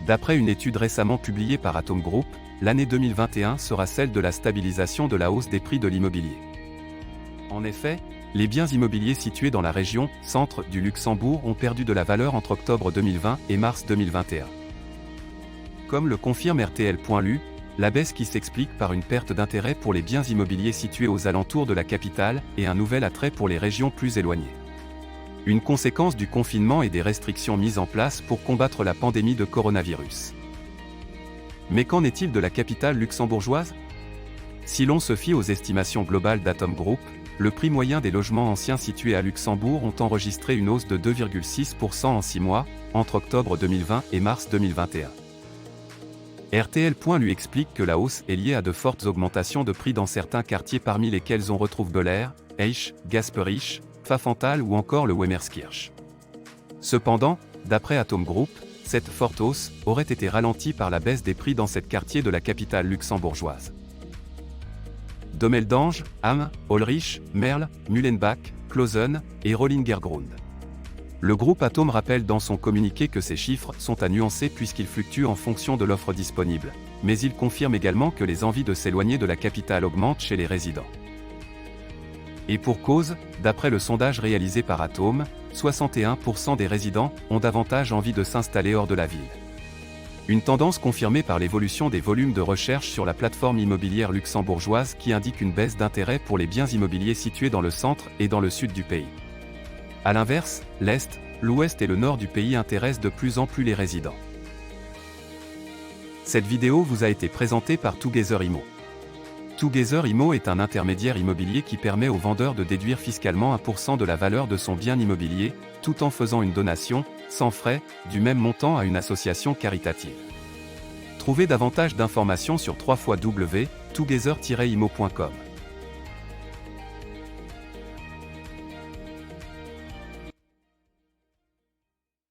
D'après une étude récemment publiée par Atom Group, l'année 2021 sera celle de la stabilisation de la hausse des prix de l'immobilier. En effet, les biens immobiliers situés dans la région centre du Luxembourg ont perdu de la valeur entre octobre 2020 et mars 2021. Comme le confirme RTL.lu, la baisse qui s'explique par une perte d'intérêt pour les biens immobiliers situés aux alentours de la capitale et un nouvel attrait pour les régions plus éloignées. Une conséquence du confinement et des restrictions mises en place pour combattre la pandémie de coronavirus. Mais qu'en est-il de la capitale luxembourgeoise? Si l'on se fie aux estimations globales d'Atom Group, le prix moyen des logements anciens situés à Luxembourg ont enregistré une hausse de 2,6% en 6 mois, entre octobre 2020 et mars 2021. RTL.lu explique que la hausse est liée à de fortes augmentations de prix dans certains quartiers parmi lesquels on retrouve Belair, Eich, Gasperich, Pfaffenthal ou encore le Wemmerskirch. Cependant, d'après Atom Group, cette forte hausse aurait été ralentie par la baisse des prix dans ces quartiers de la capitale luxembourgeoise. Domeldange, Ham, Ulrich, Merle, Mullenbach, Clausen et Rollingergrund. Le groupe Atom rappelle dans son communiqué que ces chiffres sont à nuancer puisqu'ils fluctuent en fonction de l'offre disponible, mais il confirme également que les envies de s'éloigner de la capitale augmentent chez les résidents. Et pour cause, d'après le sondage réalisé par Atom, 61% des résidents ont davantage envie de s'installer hors de la ville. Une tendance confirmée par l'évolution des volumes de recherche sur la plateforme immobilière luxembourgeoise qui indique une baisse d'intérêt pour les biens immobiliers situés dans le centre et dans le sud du pays. A l'inverse, l'Est, l'Ouest et le Nord du pays intéressent de plus en plus les résidents. Cette vidéo vous a été présentée par Together Immo. Together Immo est un intermédiaire immobilier qui permet aux vendeurs de déduire fiscalement 1% de la valeur de son bien immobilier, tout en faisant une donation, sans frais, du même montant à une association caritative. Trouvez davantage d'informations sur www.together-immo.com.